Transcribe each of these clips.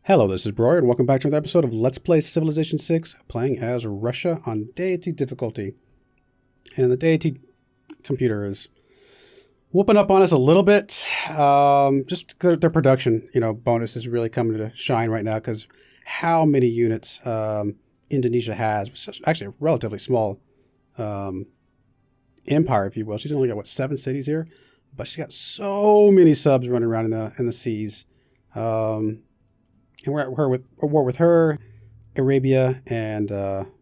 Hello, this is Broyar, and welcome back to another episode of Let's Play Civilization 6, playing as Russia on Deity Difficulty. And the Deity computer is whooping up on us a little bit. Just their production, bonus is really coming to shine right now because how many units Indonesia has. It's actually a relatively small empire, if you will. She's only got, 7 cities here? But she's got so many subs running around in the seas. And we're at war with her, Arabia, and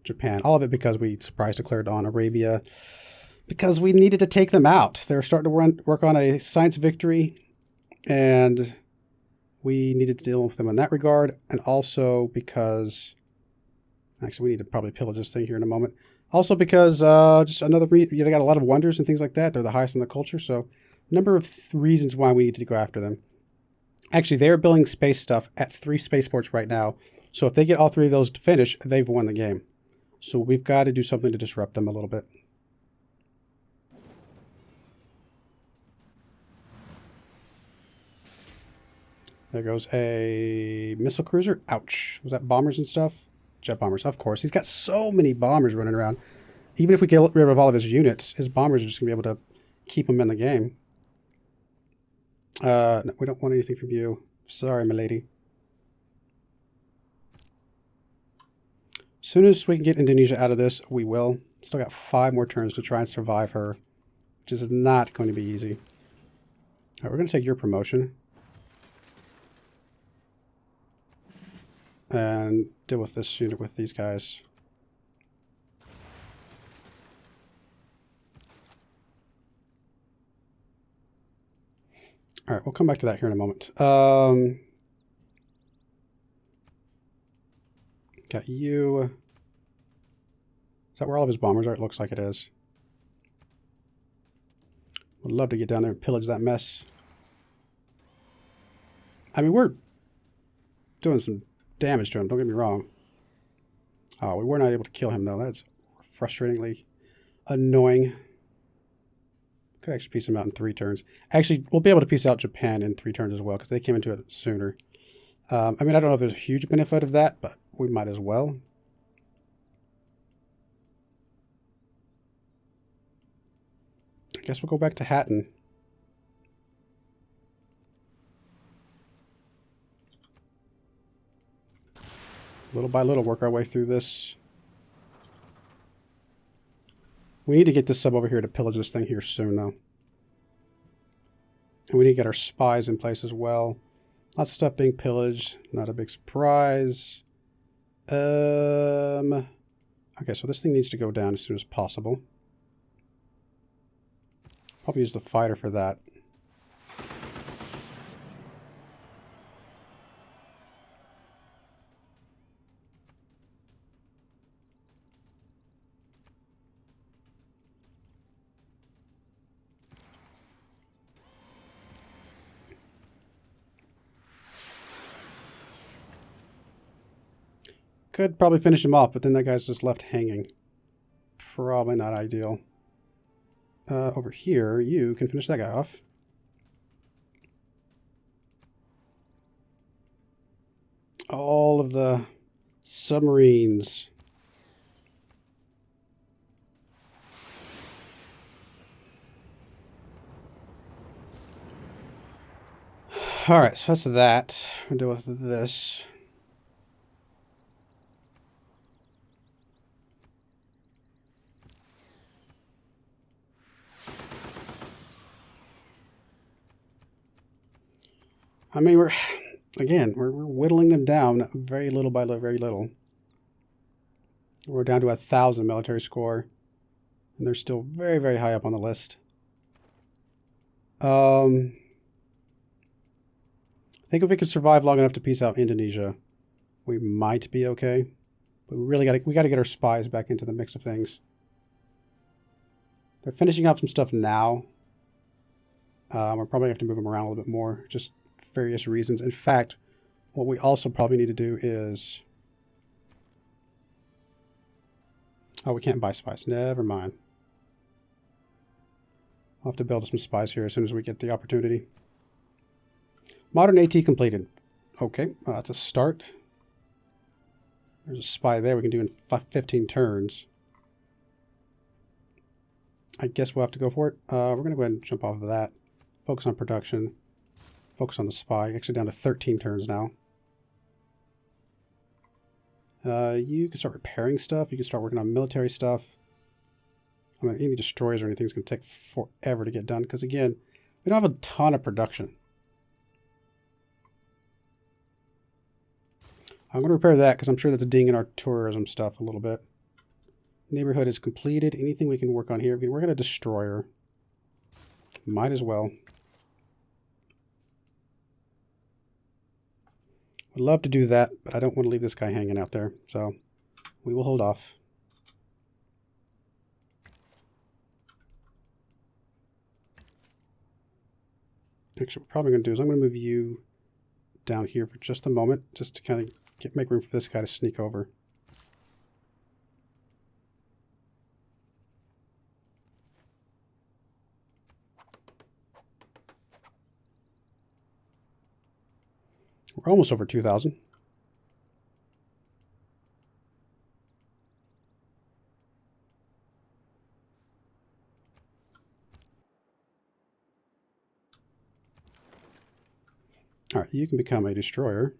Japan. All of it because we surprise declared on Arabia because we needed to take them out. They're starting to work on a science victory, and we needed to deal with them in that regard. And also because, actually, we need to probably pillage this thing here in a moment. Also because just another reason, they got a lot of wonders and things like that. They're the highest in the culture, so a number of reasons why we need to go after them. Actually, they're building space stuff at 3 spaceports right now. So if they get all 3 of those to finish, they've won the game. So we've got to do something to disrupt them a little bit. There goes a missile cruiser. Ouch. Was that bombers and stuff? Jet bombers, of course. He's got so many bombers running around. Even if we get rid of all of his units, his bombers are just going to be able to keep him in the game. No, we don't want anything from you. Sorry, milady. As soon as we can get Indonesia out of this, we will. Still got 5 more turns to try and survive her, which is not going to be easy. All right, we're going to take your promotion and deal with this unit with these guys. All right, we'll come back to that here in a moment. Got you. Is that where all of his bombers are? It looks like it is. Would love to get down there and pillage that mess. I mean, we're doing some damage to him, don't get me wrong. Oh, we were not able to kill him, though. That's frustratingly annoying. Could actually piece him out in 3 turns. Actually, we'll be able to piece out Japan in 3 turns as well, because they came into it sooner. I mean, I don't know if there's a huge benefit of that, but we might as well. I guess we'll go back to Hatton. Little by little, work our way through this. We need to get this sub over here to pillage this thing here soon, though. And we need to get our spies in place as well. Lots of stuff being pillaged. Not a big surprise. Okay, so this thing needs to go down as soon as possible. Probably use the fighter for that. Could probably finish him off, but then that guy's just left hanging. Probably not ideal. Over here, you can finish that guy off. All of the submarines. All right, so that's that. We'll deal with this. I mean, we're whittling them down very little by very little. We're down to 1,000 military score, and they're still very, very high up on the list. I think if we could survive long enough to peace out Indonesia, we might be okay. But we got to get our spies back into the mix of things. They're finishing up some stuff now. We're probably have to move them around a little bit more, just various reasons. In fact, what we also probably need to do is... Oh, we can't buy spies. Never mind. I'll have to build some spies here as soon as we get the opportunity. Modern AT completed. Okay, that's a start. There's a spy there we can do in 15 turns. I guess we'll have to go for it. We're going to go ahead and jump off of that. Focus on production. Focus on the spy. Actually down to 13 turns now. You can start repairing stuff. You can start working on military stuff. I mean, any destroyers or anything is going to take forever to get done. Because again, we don't have a ton of production. I'm going to repair that because I'm sure that's dinging our tourism stuff a little bit. Neighborhood is completed. Anything we can work on here? We can work on a destroyer. Might as well. Would love to do that, but I don't want to leave this guy hanging out there. So we will hold off. Actually, what we're probably going to do is I'm going to move you down here for just a moment, just to kind of make room for this guy to sneak over. We're almost over 2,000. All right, you can become a destroyer.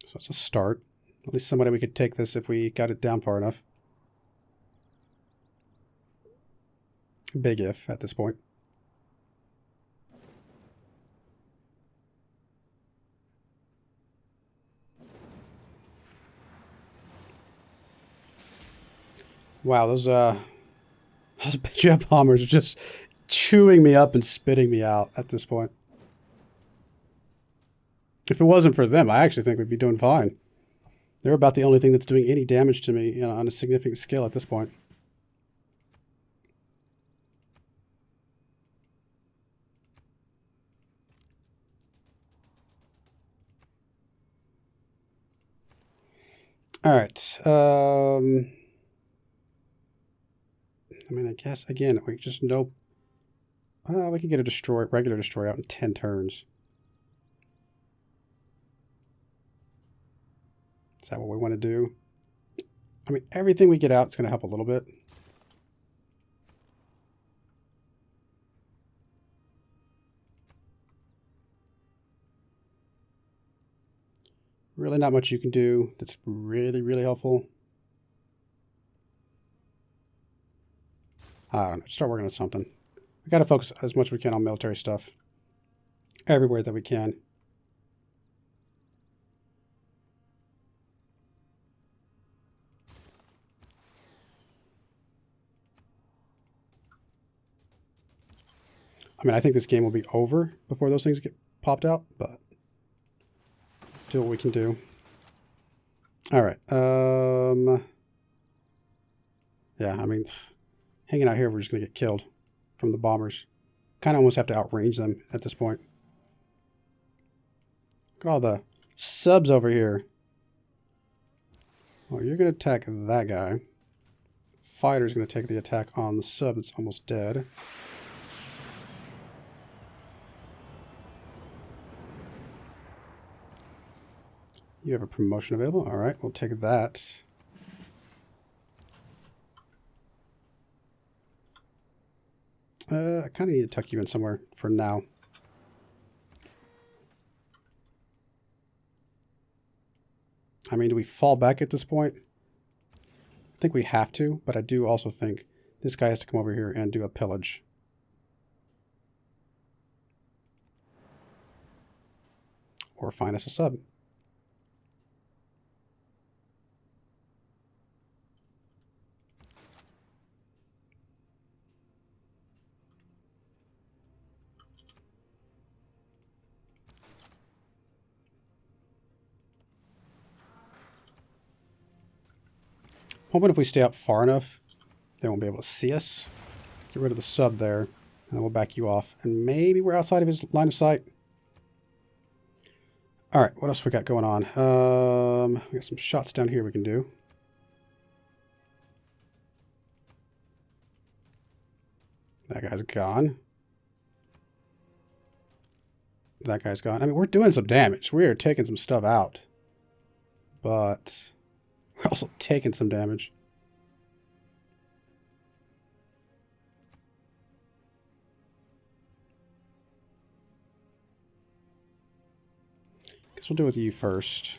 So it's a start. At least somebody we could take this if we got it down far enough. Big if at this point. Wow, those jet bombers are just chewing me up and spitting me out at this point. If it wasn't for them, I actually think we'd be doing fine. They're about the only thing that's doing any damage to me, you know, on a significant scale at this point. All right. I mean, I guess, again, we just know... we can get a regular destroyer out in 10 turns. Is that what we want to do? I mean, everything we get out is going to help a little bit. Really not much you can do that's really, really helpful. I don't know. Start working on something. We got to focus as much as we can on military stuff. Everywhere that we can. I mean, I think this game will be over before those things get popped out, but do what we can do. All right. Yeah, I mean, hanging out here, we're just going to get killed from the bombers. Kind of almost have to outrange them at this point. Look at all the subs over here. Well, you're going to attack that guy. Fighter's going to take the attack on the sub that's almost dead. You have a promotion available. All right, we'll take that. I kind of need to tuck you in somewhere for now. I mean, do we fall back at this point? I think we have to, but I do also think this guy has to come over here and do a pillage. Or find us a sub. Hoping if we stay up far enough, they won't be able to see us. Get rid of the sub there, and then we'll back you off. And maybe we're outside of his line of sight. All right, what else we got going on? We got some shots down here we can do. That guy's gone. That guy's gone. I mean, we're doing some damage. We are taking some stuff out. But we're also taking some damage. Guess we'll do it with you first.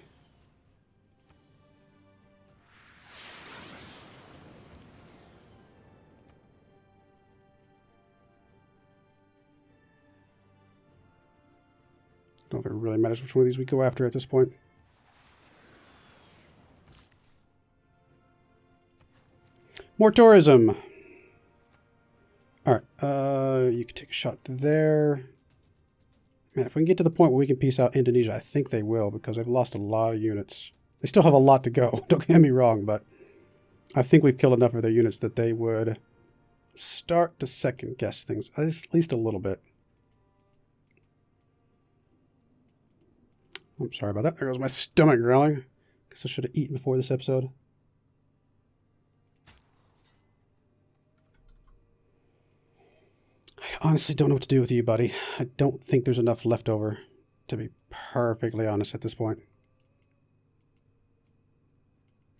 I don't know if it really matters which one of these we go after at this point. More tourism. All right, you can take a shot there. Man, if we can get to the point where we can peace out Indonesia, I think they will, because they've lost a lot of units. They still have a lot to go, don't get me wrong, but I think we've killed enough of their units that they would start to second guess things, at least a little bit. I'm sorry about that. There goes my stomach growling. Guess I should have eaten before this episode. I honestly don't know what to do with you, buddy. I don't think there's enough left over, to be perfectly honest at this point.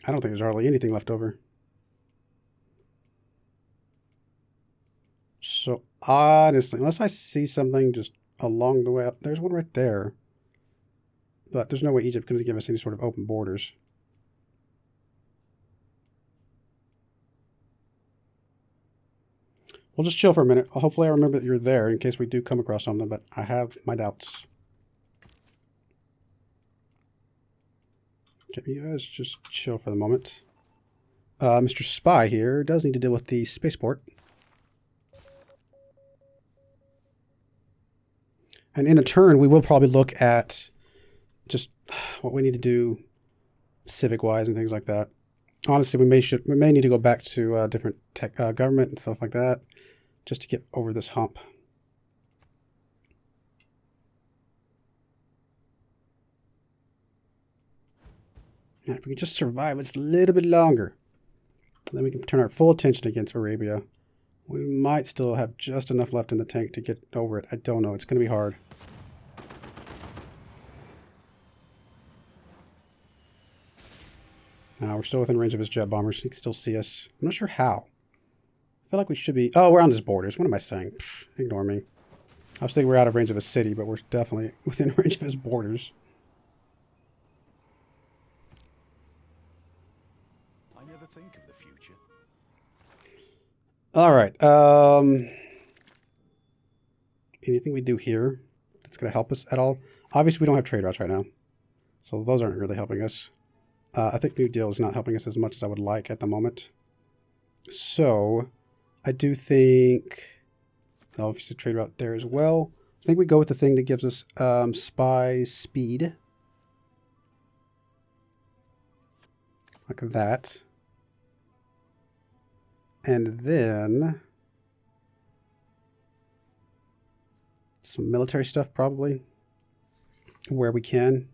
I don't think there's hardly anything left over. So honestly, unless I see something just along the way up, there's one right there. But there's no way Egypt can give us any sort of open borders. We'll just chill for a minute. Hopefully I remember that you're there in case we do come across something, but I have my doubts. Okay, you guys just chill for the moment. Mr. Spy here does need to deal with the spaceport. And in a turn, we will probably look at just what we need to do civic-wise and things like that. Honestly, we may need to go back to different tech government and stuff like that just to get over this hump. And if we can just survive just a little bit longer, then we can turn our full attention against Arabia. We might still have just enough left in the tank to get over it. I don't know. It's going to be hard. We're still within range of his jet bombers. He can still see us. I'm not sure how. I feel like we should be... Oh, we're on his borders. What am I saying? Pfft, ignore me. I was thinking we're out of range of his city, but we're definitely within range of his borders. I never think of the future. All right. Anything we do here that's going to help us at all? Obviously, we don't have trade routes right now, so those aren't really helping us. I think New Deal is not helping us as much as I would like at the moment. So, I do think... Obviously, trade route there as well. I think we go with the thing that gives us spy speed. Like that. And then... some military stuff, probably. Where we can.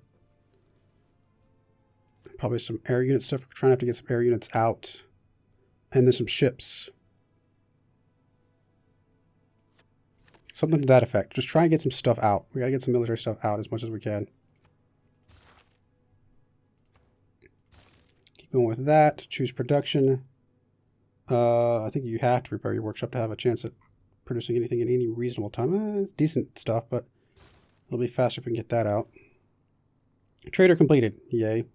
Probably some air unit stuff. We're trying to have to get some air units out. And then some ships. Something to that effect. Just try and get some stuff out. We gotta get some military stuff out as much as we can. Keep going with that. Choose production. I think you have to repair your workshop to have a chance at producing anything in any reasonable time. It's decent stuff, but it'll be faster if we can get that out. Trader completed. Yay.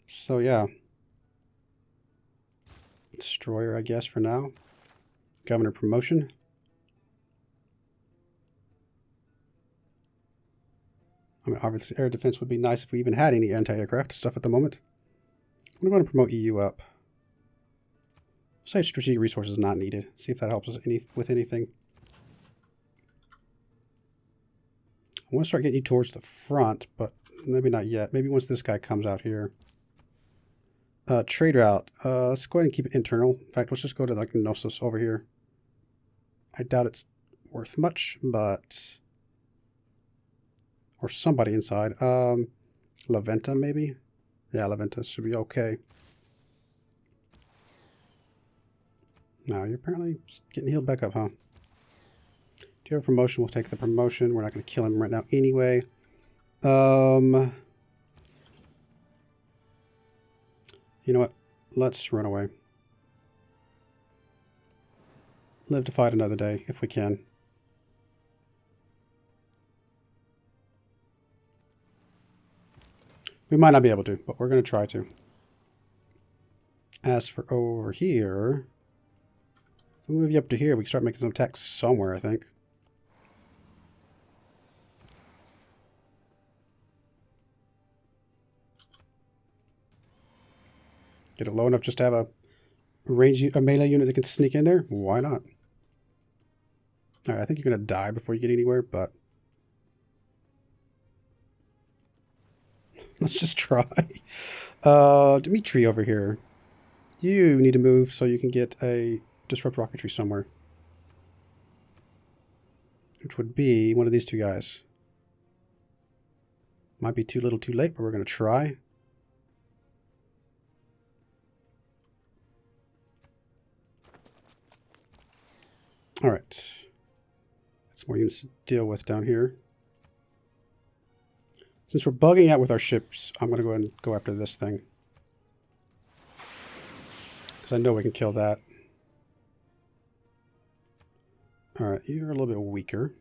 So yeah. Destroyer, I guess, for now. Governor promotion. I mean, obviously, air defense would be nice if we even had any anti-aircraft stuff at the moment. I'm going to promote EU up. Say strategic resources not needed. See if that helps us with anything. I want to start getting you towards the front, but maybe not yet. Maybe once this guy comes out here. Trade route. Let's go ahead and keep it internal. In fact, let's just go to like Knossos over here. I doubt it's worth much, but... or somebody inside. La Venta, maybe? Yeah, La Venta should be okay. Now, you're apparently getting healed back up, huh? Do Give a promotion, we'll take the promotion. We're not going to kill him right now anyway. You know what? Let's run away. Live to fight another day, if we can. We might not be able to, but we're going to try to. As for over here, if we move you up to here, we can start making some attacks somewhere, I think. Get it low enough just to have a melee unit that can sneak in there? Why not? Alright, I think you're going to die before you get anywhere, but... let's just try. Demitri over here. You need to move so you can get a disrupt rocketry somewhere. Which would be one of these two guys. Might be too little too late, but we're going to try. Alright. That's more units to deal with down here. Since we're bugging out with our ships, I'm going to go ahead and go after this thing. Because I know we can kill that. Alright, you're a little bit weaker.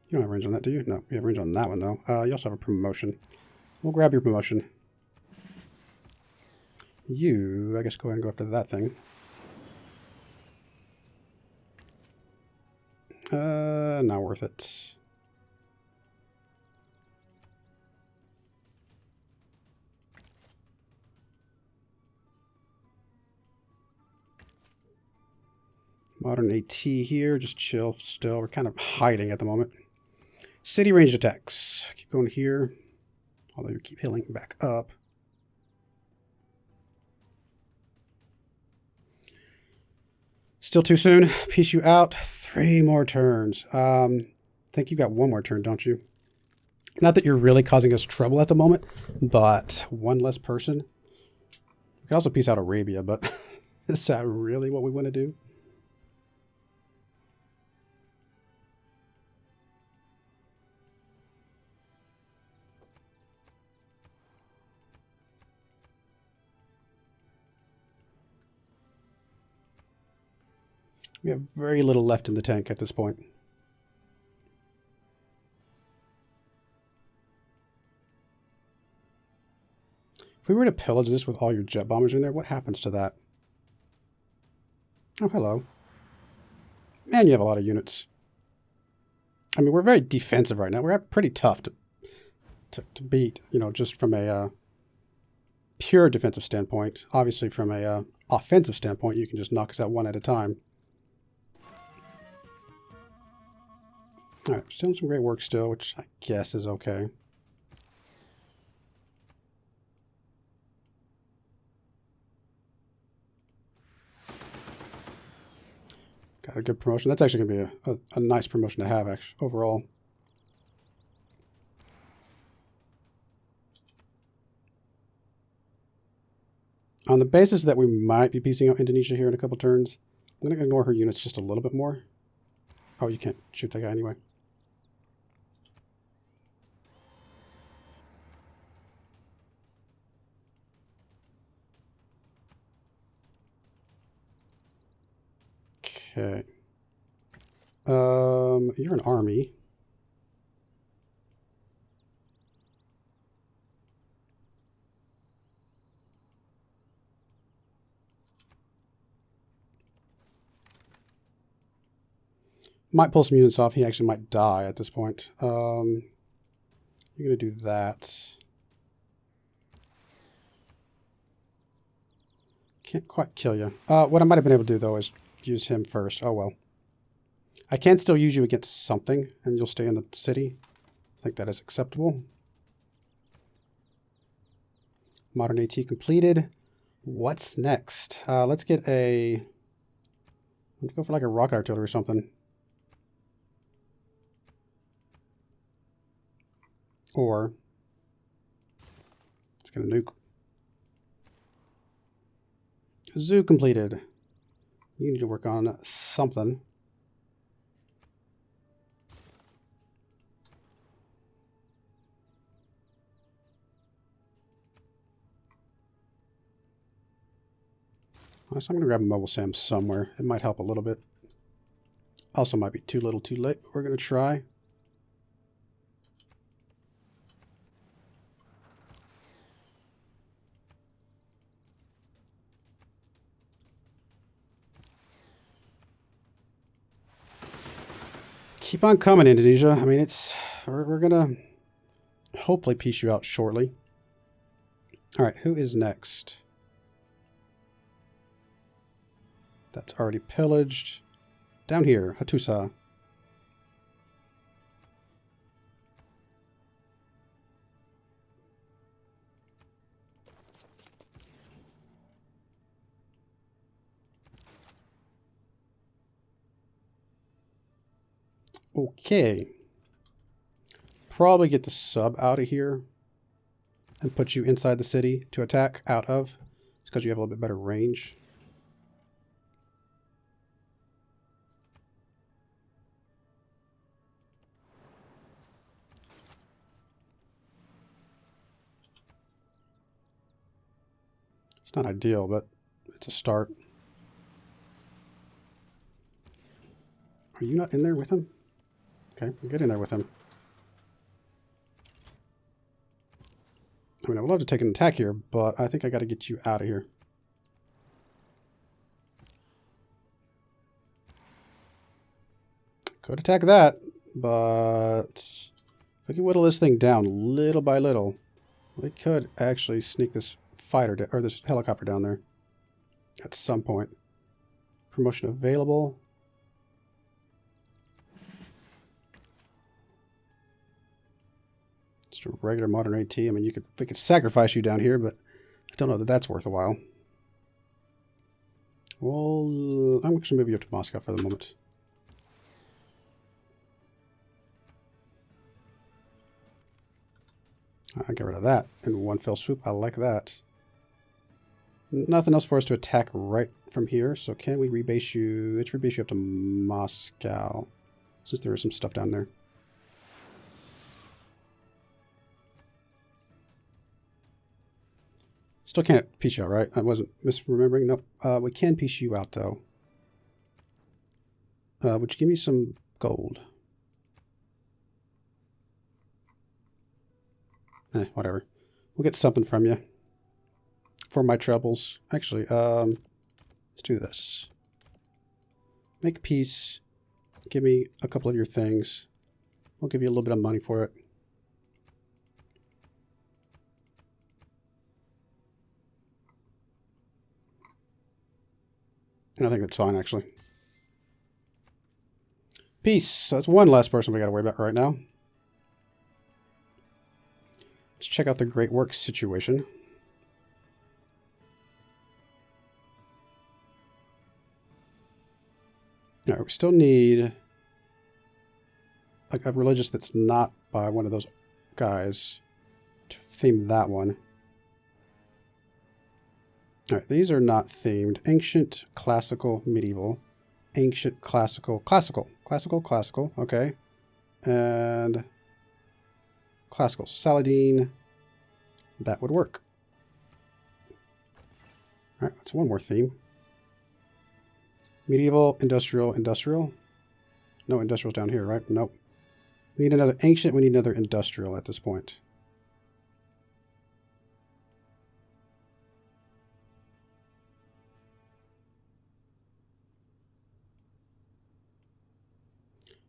You don't have range on that, do you? No, you have range on that one, though. You also have a promotion. We'll grab your promotion. You, I guess, go ahead and go after that thing. Not worth it. Modern AT here, just chill still. We're kind of hiding at the moment. City ranged attacks. Keep going here. Although you keep healing back up. Still too soon. Peace you out. 3 more turns. I think you got 1 more turn, don't you? Not that you're really causing us trouble at the moment, but 1 less person. We can also peace out Arabia, but is that really what we want to do? We have very little left in the tank at this point. If we were to pillage this with all your jet bombers in there, what happens to that? Oh, hello. Man, you have a lot of units. I mean, we're very defensive right now. We're pretty tough to beat, you know, just from a pure defensive standpoint. Obviously, from a offensive standpoint, you can just knock us out 1 at a time. Alright, still some great work still, which I guess is okay. Got a good promotion. That's actually going to be a nice promotion to have, actually, overall. On the basis that we might be piecing out Indonesia here in a couple turns, I'm going to ignore her units just a little bit more. Oh, you can't shoot that guy anyway. Okay. You're an army. Might pull some units off. He actually might die at this point. You're going to do that. Can't quite kill you. What I might have been able to do, though, is use him first. Oh, well. I can still use you against something, and you'll stay in the city. I think that is acceptable. Modern AT completed. What's next? Let's get a... Let's go for like a rocket artillery or something. Or let's get a nuke. Zoo completed. You need to work on something. So I'm going to grab a mobile SAM somewhere. It might help a little bit. Also might be too little too late, but we're going to try. Keep on coming, Indonesia. I mean, we're going to hopefully piece you out shortly. All right, who is next? That's already pillaged. Down here, Hattusa. Okay. Probably get the sub out of here and put you inside the city to attack out of. It's because you have a little bit better range. It's not ideal, but it's a start. Are you not in there with him? Okay, we'll get in there with him. I mean, I would love to take an attack here, but I think I got to get you out of here. Could attack that, but if we can whittle this thing down little by little, we could actually sneak this fighter or this helicopter down there at some point. Promotion available. Just a regular modern AT. I mean, we could sacrifice you down here, but I don't know that that's worth a while. Well, I'm just gonna move you up to Moscow for the moment. I'll get rid of that in one fell swoop. I like that. Nothing else for us to attack right from here. So can we rebase you? Let's rebase you up to Moscow, since there is some stuff down there. Still can't piece you out, right? I wasn't misremembering. Nope. We can piece you out, though. Would you give me some gold? Whatever. We'll get something from you for my troubles. Actually, let's do this. Make peace. Give me a couple of your things. I'll give you a little bit of money for it. I think that's fine, actually. Peace. So that's one less person we got to worry about right now. Let's check out the Great Works situation. Now, we still need like a religious that's not by one of those guys to theme that one. All right, these are not themed. Ancient, classical, medieval. Ancient, classical, classical, classical, classical. Okay. And classical. Saladin. That would work. All right, that's one more theme. Medieval, industrial, industrial. No industrials down here, right? Nope. We need another ancient. We need another industrial at this point.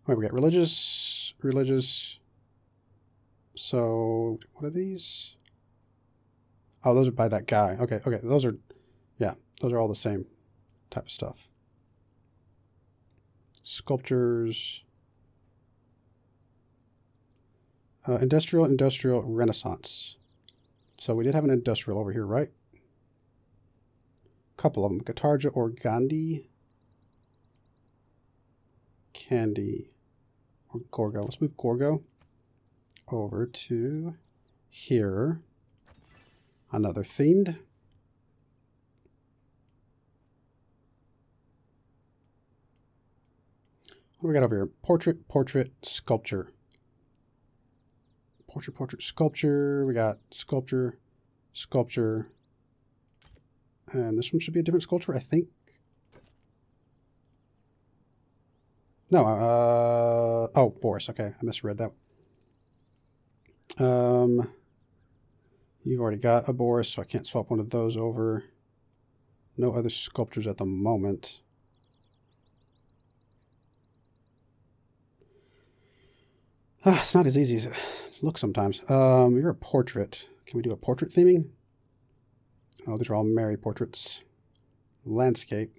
All right, we got religious, religious. So what are these? Oh, those are by that guy. Okay, okay. Those are, yeah, those are all the same type of stuff. Sculptures. Industrial, industrial, Renaissance. So we did have an industrial over here, right? A couple of them. Katarja or Gandhi. Candy. Or Gorgo. Let's move Gorgo. over to here. Another themed. What do we got over here? Portrait, portrait, sculpture. Portrait, portrait, sculpture. We got sculpture, sculpture. And this one should be a different sculpture, I think. No, oh, Boris. Okay, I misread that. You've already got a Boris, so I can't swap one of those over. No other sculptures at the moment. It's not as easy as it looks sometimes. You're a portrait. Can we do a portrait theming? Oh, these are all Mary portraits. Landscape.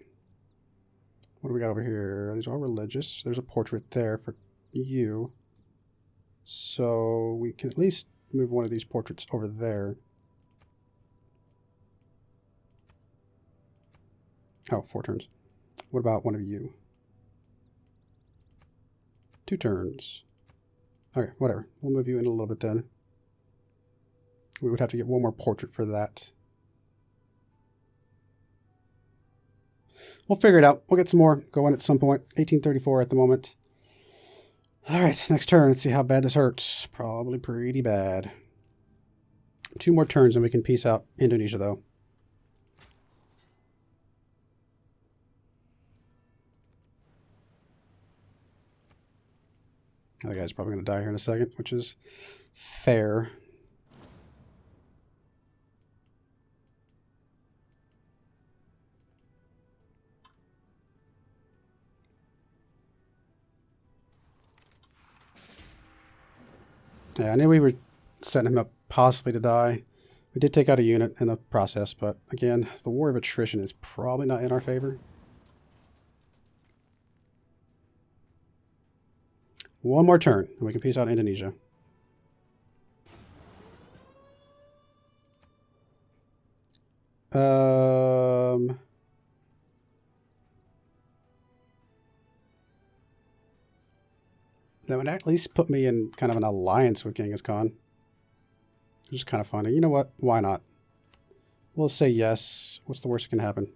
What do we got over here? These are all religious. There's a portrait there for you. So we can at least move one of these portraits over there. Oh, 4 turns. What about one of you? 2 turns. Okay, whatever. We'll move you in a little bit then. We would have to get one more portrait for that. We'll figure it out. We'll get some more going at some point. 1834 at the moment. All right, next turn. Let's see how bad this hurts. Probably pretty bad. 2 more turns and we can peace out Indonesia, though. The guy's probably going to die here in a second, which is fair. Yeah, I knew we were setting him up possibly to die. We did take out a unit in the process, but again, the war of attrition is probably not in our favor. One more turn, and we can peace out Indonesia. That would at least put me in kind of an alliance with Genghis Khan. Which is kind of funny. You know what? Why not? We'll say yes. What's the worst that can happen?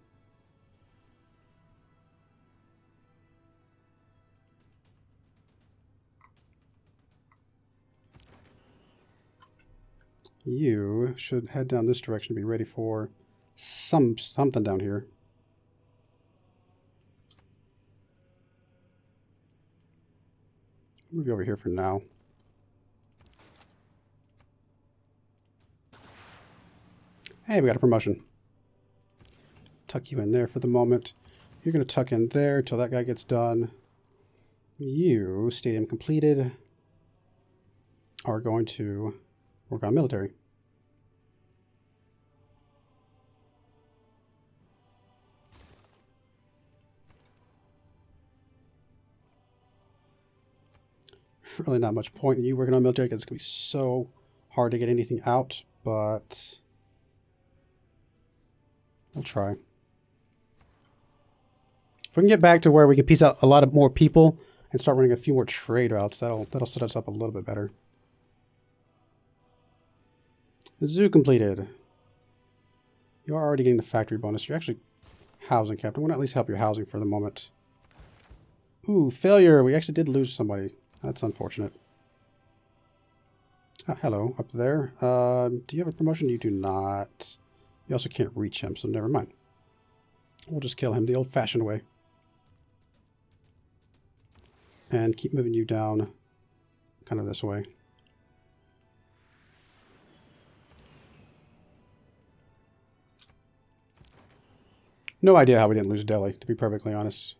You should head down this direction to be ready for something down here. Move you over here for now. Hey, we got a promotion. Tuck you in there for the moment. You're going to tuck in there till that guy gets done. You, stadium completed, are going to work on military. Really not much point in you working on military because it's going to be so hard to get anything out, but we'll try. If we can get back to where we can piece out a lot of more people and start running a few more trade routes, that'll set us up a little bit better. Zoo completed. You are already getting the factory bonus. You're actually housing captain. We'll at least help your housing for the moment. Ooh, failure. We actually did lose somebody. That's unfortunate. Ah, hello, up there. Do you have a promotion? You do not. You also can't reach him, so never mind. We'll just kill him the old-fashioned way. And keep moving you down kind of this way. No idea how we didn't lose Delhi, to be perfectly honest.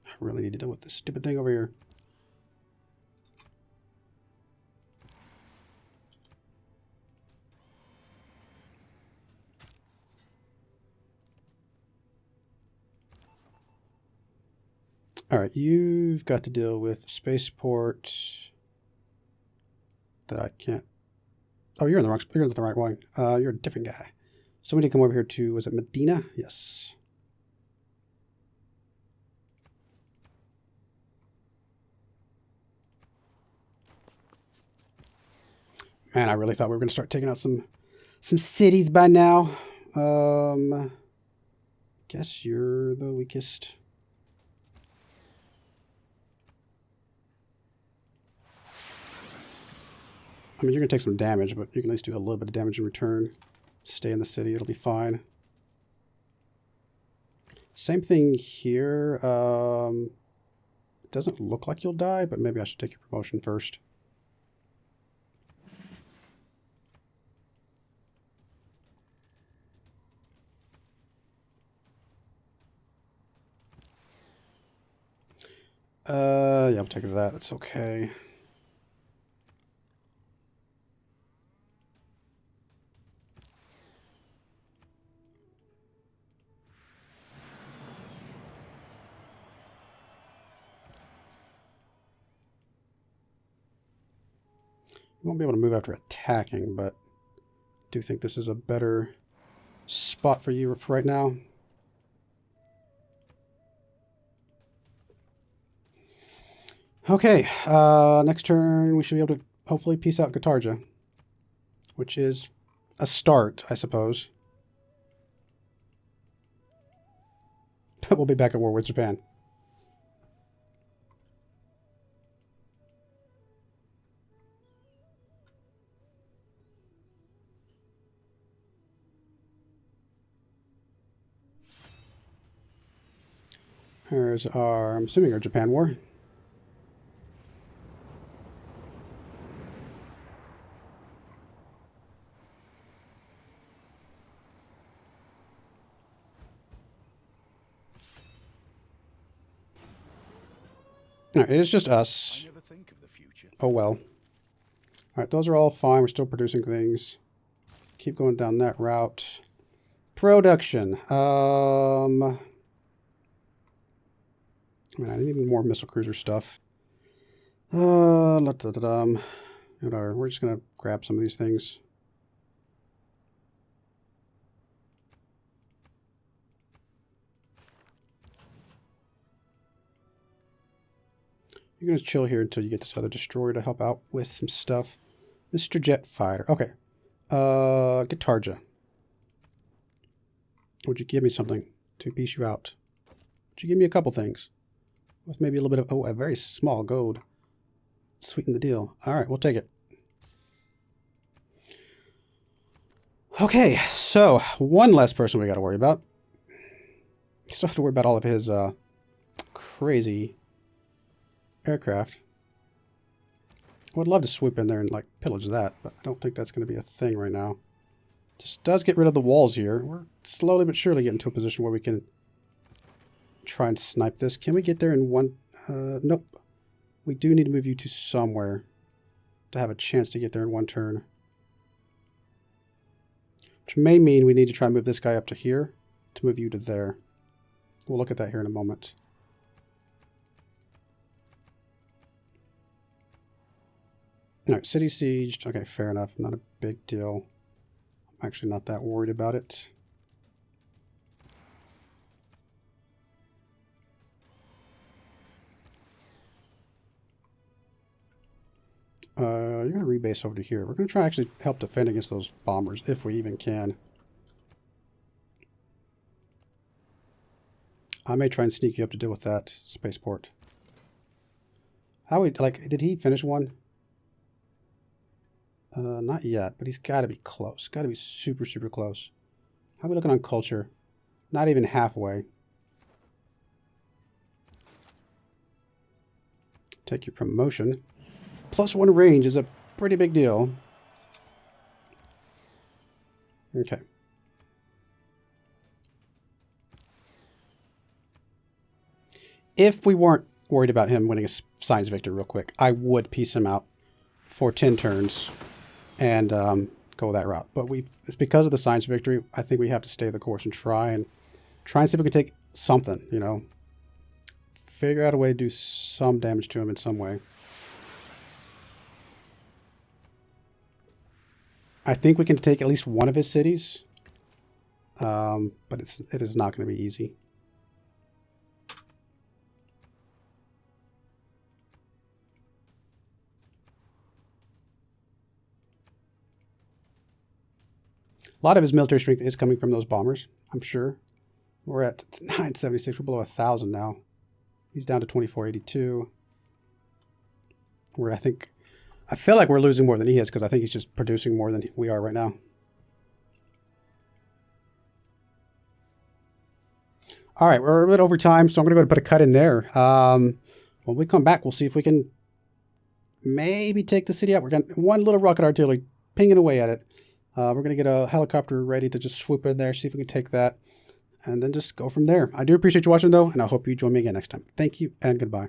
I really need to deal with this stupid thing over here. All right, you've got to deal with spaceport that I can't. Oh, you're in the wrong. You're in the right one. You're a different guy. So we need to come over here to. Was it Medina? Yes. Man, I really thought we were going to start taking out some cities by now. Guess you're the weakest. I mean, you're going to take some damage, but you can at least do a little bit of damage in return. Stay in the city, it'll be fine. Same thing here. It doesn't look like you'll die, but maybe I should take your promotion first. Yeah, I'll take that. It's okay. You won't be able to move after attacking, but I do think this is a better spot for you for right now. Okay, next turn we should be able to hopefully peace out Katarja, which is a start, I suppose. But we'll be back at war with Japan. There's our, I'm assuming our Japan war. All right, it is just us. I never think of the future. Oh well. All right, those are all fine. We're still producing things. Keep going down that route. Production. Man, I need more missile cruiser stuff. Whatever. We're just gonna grab some of these things. You're gonna chill here until you get this other destroyer to help out with some stuff. Mr. Jet Fighter. Okay. Katarja. Would you give me something to piece you out? Would you give me a couple things? With maybe a little bit of, oh, a very small gold. Sweeten the deal. All right, we'll take it. Okay, so one less person we got to worry about. Still have to worry about all of his crazy aircraft. I would love to swoop in there and like pillage that, but I don't think that's going to be a thing right now. Just does get rid of the walls here. We're slowly but surely getting to a position where we can try and snipe this. Can we get there in one? Nope. We do need to move you to somewhere to have a chance to get there in one turn. Which may mean we need to try and move this guy up to here to move you to there. We'll look at that here in a moment. All right, city sieged. Okay, fair enough. Not a big deal. I'm actually not that worried about it. You're going to rebase over to here. We're going to try to actually help defend against those bombers, if we even can. I may try and sneak you up to deal with that spaceport. How like, did he finish one? Not yet, but he's got to be close. Got to be super, super close. How are we looking on culture? Not even halfway. Take your promotion. +1 range is a pretty big deal. Okay. If we weren't worried about him winning a science victory real quick, I would piece him out for 10 turns and go that route. But it's because of the science victory, I think we have to stay the course and try and see if we can take something, you know. Figure out a way to do some damage to him in some way. I think we can take at least one of his cities, but it is not going to be easy. A lot of his military strength is coming from those bombers, I'm sure. We're at 976. We're below 1,000 now. He's down to 2482. I feel like we're losing more than he is because I think he's just producing more than we are right now. All right, we're a bit over time, so I'm going to go ahead and put a cut in there. When we come back, we'll see if we can maybe take the city out. We're going to one little rocket artillery pinging away at it. We're going to get a helicopter ready to just swoop in there, see if we can take that, and then just go from there. I do appreciate you watching, though, and I hope you join me again next time. Thank you, and goodbye.